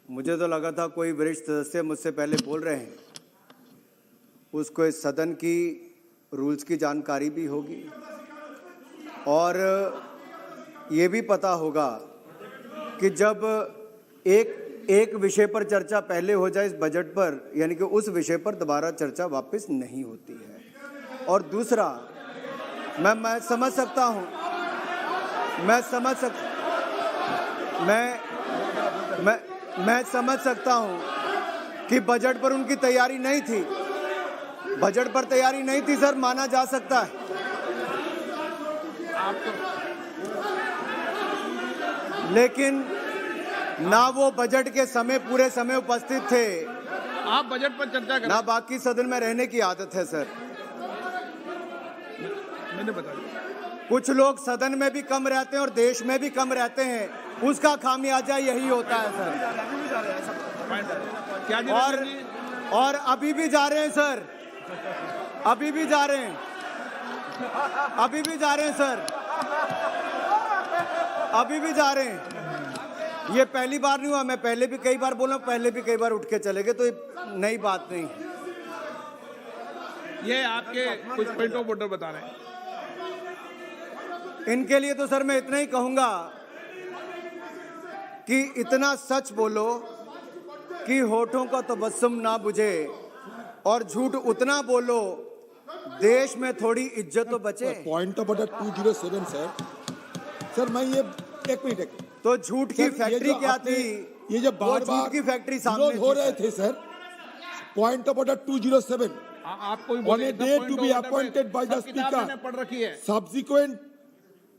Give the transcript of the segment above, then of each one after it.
मुझे तो लगा था कोई वरिष्ठ सदस्य मुझसे पहले बोल रहे हैं, उसको इस सदन की रूल्स की जानकारी भी होगी और ये भी पता होगा कि जब एक विषय पर चर्चा पहले हो जाए इस बजट पर, यानी कि उस विषय पर दोबारा चर्चा वापस नहीं होती है। और दूसरा, मैं समझ सकता हूँ, मैं समझ सकता हूँ कि बजट पर उनकी तैयारी नहीं थी, बजट पर तैयारी नहीं थी सर, माना जा सकता है। लेकिन ना वो बजट के समय पूरे समय उपस्थित थे, आप बजट पर चर्चा करें, ना बाकी सदन में रहने की आदत है सर। मैंने बताया कुछ लोग सदन में भी कम रहते हैं और देश में भी कम रहते हैं, उसका खामियाजा यही होता है सर। और अभी भी जा रहे हैं सर, अभी भी जा रहे हैं सर, अभी भी जा रहे हैं। ये पहली बार नहीं हुआ, मैं पहले भी कई बार बोला, पहले भी कई बार उठ के चले गए, तो ये नई बात नहीं। ये आपके कुछ पॉइंट ऑफ ऑर्डर बता रहे हैं। इनके लिए तो सर मैं इतना ही कहूंगा कि इतना सच बोलो कि होठों का तबस्सुम ना बुझे, और झूठ उतना बोलो देश में थोड़ी इज्जत तो बचे। पॉइंट ऑफ ऑर्डर 207 सर मैं ये एक मिनट तो झूठ की फैक्ट्री क्या थी? ये जो बार झूठ की फैक्ट्री सामने हो रहे थे सर। पॉइंट ऑफ ऑर्डर 207 आपको on a day to be appointed by the speaker पढ़ रखी है। subsequent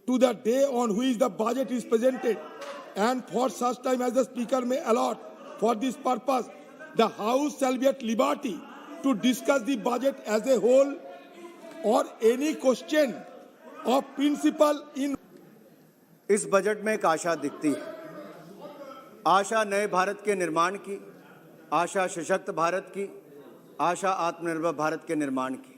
to the day on which the budget is presented and for such time as the speaker may allot for this purpose, the house shall be at liberty to discuss the budget as a whole or any question of principle in। इस budget में एक आशा दिखती है, आशा नए भारत के निर्माण की, आशा सशक्त भारत की, आशा आत्मनिर्भर भारत के निर्माण की।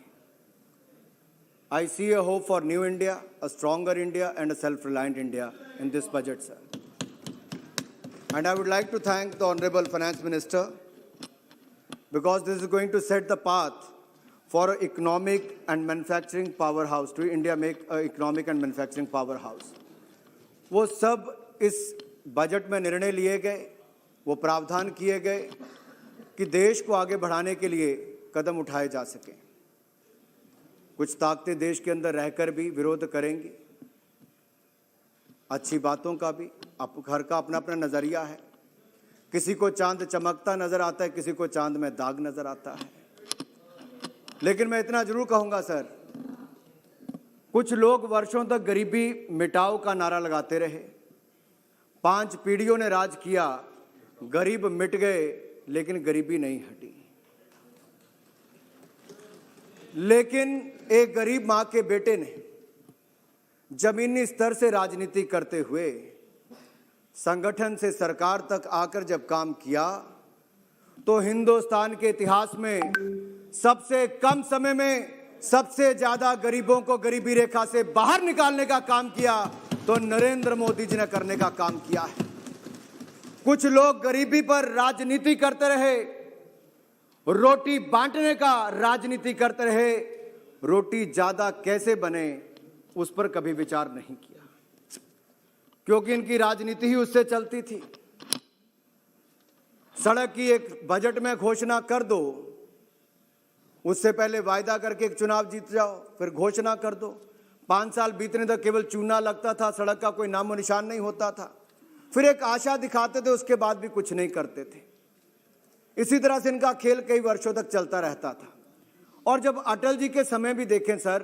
I see a hope for new India, a stronger India and a self-reliant India in this budget, sir. And I would like to thank the Honorable Finance Minister because this is going to set the path for an economic and manufacturing powerhouse, to India make an economic and manufacturing powerhouse. वो सब इस budget में निर्णय लिए गए, वो प्रावधान किए गए कि देश को आगे बढ़ाने के लिए कदम उठाए जा सकें। कुछ ताकतें देश के अंदर रहकर भी विरोध करेंगी, अच्छी बातों का भी, अब हर का अपना अपना नजरिया है। किसी को चांद चमकता नजर आता है, किसी को चांद में दाग नजर आता है। लेकिन मैं इतना जरूर कहूंगा सर, कुछ लोग वर्षों तक गरीबी मिटाओ का नारा लगाते रहे, 5 पीढ़ियों ने राज किया, गरीब मिट गए लेकिन गरीबी नहीं हटी। लेकिन एक गरीब मां के बेटे ने जमीनी स्तर से राजनीति करते हुए संगठन से सरकार तक आकर जब काम किया, तो हिंदुस्तान के इतिहास में सबसे कम समय में सबसे ज्यादा गरीबों को गरीबी रेखा से बाहर निकालने का काम किया तो नरेंद्र मोदी जी ने करने का काम किया है। कुछ लोग गरीबी पर राजनीति करते रहे, रोटी बांटने का राजनीति करते रहे, रोटी ज्यादा कैसे बने उस पर कभी विचार नहीं किया, क्योंकि इनकी राजनीति ही उससे चलती थी। सड़क की एक बजट में घोषणा कर दो, उससे पहले वायदा करके एक चुनाव जीत जाओ, फिर घोषणा कर दो। 5 साल बीतने तक केवल चूना लगता था, सड़क का कोई नामो निशान नहीं होता था। फिर एक आशा दिखाते थे, उसके बाद भी कुछ नहीं करते थे। इसी तरह से इनका खेल कई वर्षों तक चलता रहता था। और जब अटल जी के समय भी देखें सर,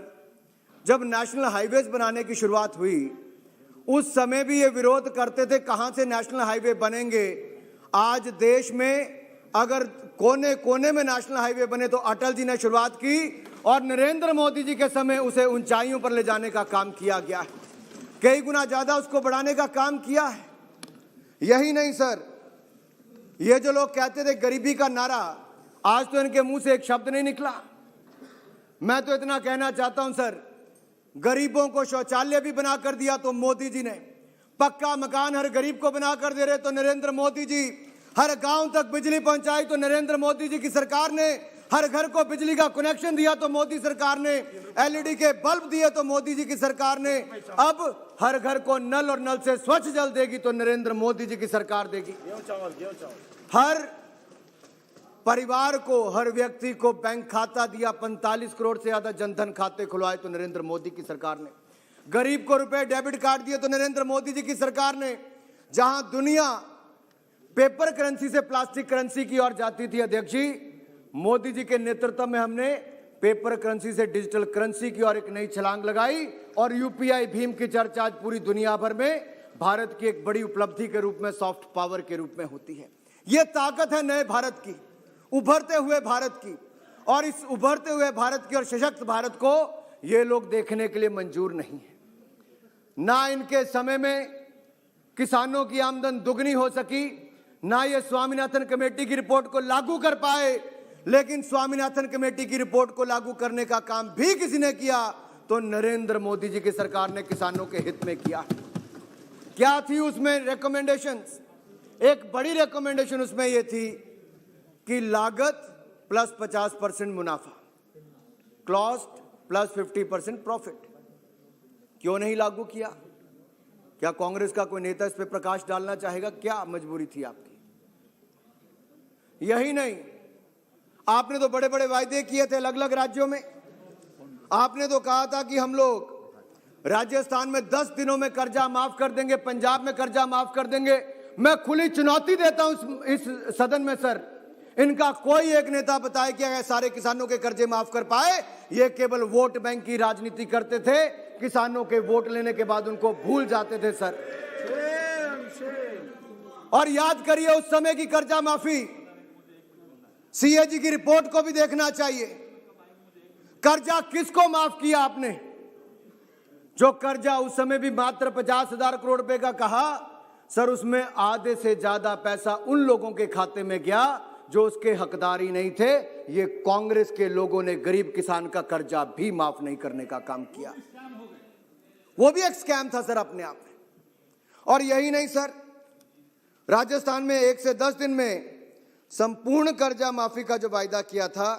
जब नेशनल हाईवेज बनाने की शुरुआत हुई, उस समय भी ये विरोध करते थे कहां से नेशनल हाईवे बनेंगे। आज देश में अगर कोने कोने में नेशनल हाईवे बने तो अटल जी ने शुरुआत की और नरेंद्र मोदी जी के समय उसे ऊंचाइयों पर ले जाने का काम किया गया है, कई गुना ज्यादा उसको बढ़ाने का काम किया है। यही नहीं सर, ये जो लोग कहते थे गरीबी का नारा, आज तो इनके मुंह से एक शब्द नहीं निकला। मैं तो इतना कहना चाहता हूं सर, गरीबों को शौचालय भी बना कर दिया तो मोदी जी ने, पक्का मकान हर गरीब को बना कर दे रहे तो नरेंद्र मोदी जी, हर गांव तक बिजली पहुंचाई तो नरेंद्र मोदी जी की सरकार ने, हर घर को बिजली का कनेक्शन दिया तो मोदी सरकार ने, एलईडी के बल्ब दिए तो मोदी जी की सरकार ने, अब हर घर को नल और नल से स्वच्छ जल देगी तो नरेंद्र मोदी जी की सरकार देगी। हर परिवार को, हर व्यक्ति को बैंक खाता दिया, 45 करोड़ से ज्यादा जनधन खाते खुलवाए तो नरेंद्र मोदी की सरकार ने। गरीब को रुपए डेबिट कार्ड दिए तो नरेंद्र मोदी जी की सरकार ने। जहां दुनिया पेपर करेंसी से प्लास्टिक करेंसी की ओर जाती थी अध्यक्ष जी, मोदी जी के नेतृत्व में हमने पेपर करेंसी से डिजिटल करेंसी की ओर एक नई छलांग लगाई और यूपीआई भीम की चर्चा आज पूरी दुनिया भर में भारत की एक बड़ी उपलब्धि के रूप में, सॉफ्ट पावर के रूप में होती है। यह ताकत है नए भारत की, उभरते हुए भारत की। और इस उभरते हुए भारत की और सशक्त भारत को ये लोग देखने के लिए मंजूर नहीं है। ना इनके समय में किसानों की आमदन दुगनी हो सकी, ना ये स्वामीनाथन कमेटी की रिपोर्ट को लागू कर पाए, लेकिन स्वामीनाथन कमेटी की रिपोर्ट को लागू करने का काम भी किसी ने किया तो नरेंद्र मोदी जी की सरकार ने किसानों के हित में किया। क्या थी उसमें रिकमेंडेशंस? एक बड़ी रिकमेंडेशन उसमें यह थी कि लागत प्लस 50% मुनाफा, कॉस्ट प्लस 50% प्रॉफिट। क्यों नहीं लागू किया? क्या कांग्रेस का कोई नेता इस पे प्रकाश डालना चाहेगा? क्या मजबूरी थी आपकी? यही नहीं, आपने तो बड़े बड़े वायदे किए थे अलग अलग राज्यों में। आपने तो कहा था कि हम लोग राजस्थान में 10 दिनों में कर्जा माफ कर देंगे, पंजाब में कर्जा माफ कर देंगे। मैं खुली चुनौती देता हूं इस सदन में सर, इनका कोई एक नेता बताए कि अगर सारे किसानों के कर्जे माफ कर पाए। ये केवल वोट बैंक की राजनीति करते थे, किसानों के वोट लेने के बाद उनको भूल जाते थे सर। और याद करिए उस समय की कर्जा माफी, सीएजी की रिपोर्ट को भी देखना चाहिए। कर्जा किसको माफ किया आपने? जो कर्जा उस समय भी मात्र 50,000 करोड़ रुपए का कहा सर, उसमें आधे से ज्यादा पैसा उन लोगों के खाते में गया जो उसके हकदार ही नहीं थे। ये कांग्रेस के लोगों ने गरीब किसान का कर्जा भी माफ नहीं करने का काम किया। वो भी एक स्कैम था सर अपने आप में। और यही नहीं सर, राजस्थान में 1 से 10 दिन में संपूर्ण कर्जा माफी का जो वायदा किया था,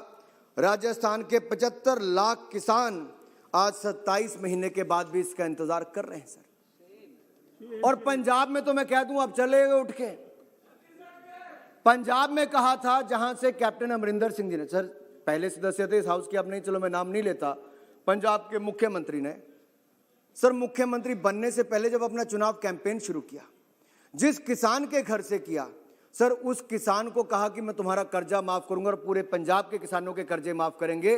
राजस्थान के 75 लाख किसान आज 27 महीने के बाद भी इसका इंतजार कर रहे हैं सर। और पंजाब में तो मैं कह दूं अब चले गए उठ के। पंजाब में कहा था, जहां से कैप्टन अमरिंदर सिंह जी ने, सर पहले सदस्य थे इस हाउस के, अब नहीं, चलो मैं नाम नहीं लेता, पंजाब के मुख्यमंत्री ने, सर मुख्यमंत्री बनने से पहले जब अपना चुनाव कैंपेन शुरू किया, जिस किसान के घर से किया सर, उस किसान को कहा कि मैं तुम्हारा कर्जा माफ करूंगा और पूरे पंजाब के किसानों के कर्जे माफ करेंगे।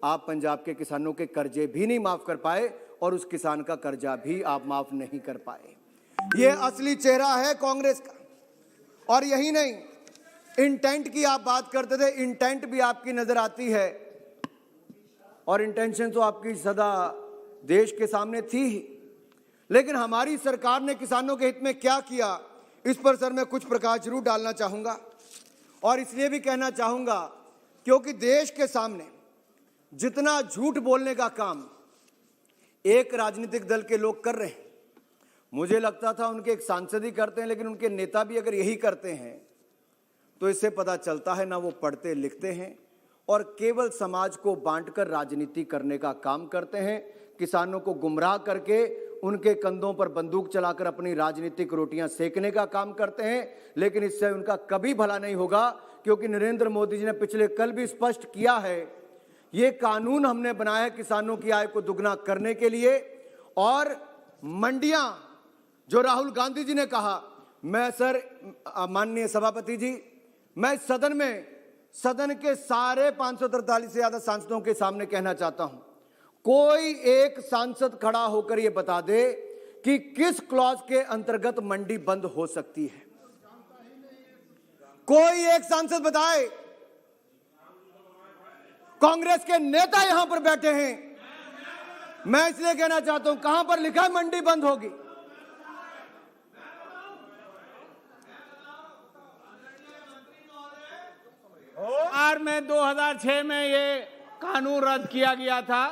आप पंजाब के किसानों के कर्जे भी नहीं माफ कर पाए और उस किसान का कर्जा भी आप माफ नहीं कर पाए। यह असली चेहरा है कांग्रेस का। और यही नहीं, इंटेंट की आप बात करते थे, इंटेंट भी आपकी नजर आती है और इंटेंशन तो आपकी सदा देश के सामने थी ही। लेकिन हमारी सरकार ने किसानों के हित में क्या किया, इस पर सर मैं कुछ प्रकाश जरूर डालना चाहूंगा। और इसलिए भी कहना चाहूंगा क्योंकि देश के सामने जितना झूठ बोलने का काम एक राजनीतिक दल के लोग कर रहे हैं, मुझे लगता था उनके एक सांसद ही करते हैं, लेकिन उनके नेता भी अगर यही करते हैं तो इससे पता चलता है ना वो पढ़ते लिखते हैं और केवल समाज को बांटकर राजनीति करने का काम करते हैं। किसानों को गुमराह करके उनके कंधों पर बंदूक चलाकर अपनी राजनीतिक रोटियां सेकने का काम करते हैं। लेकिन इससे उनका कभी भला नहीं होगा, क्योंकि नरेंद्र मोदी जी ने पिछले कल भी स्पष्ट किया है, ये कानून हमने बनाया है किसानों की आय को दुगना करने के लिए। और मंडियां, जो राहुल गांधी जी ने कहा, मैं सर माननीय सभापति जी, मैं सदन के सारे 543 से ज्यादा सांसदों के सामने कहना चाहता हूं, कोई एक सांसद खड़ा होकर यह बता दे कि किस क्लॉज के अंतर्गत मंडी बंद हो सकती है। कोई एक सांसद बताए। कांग्रेस के नेता यहां पर बैठे हैं, मैं इसलिए कहना चाहता हूं, कहां पर लिखा है मंडी बंद होगी? और में 2006 में ये कानून रद्द किया गया था।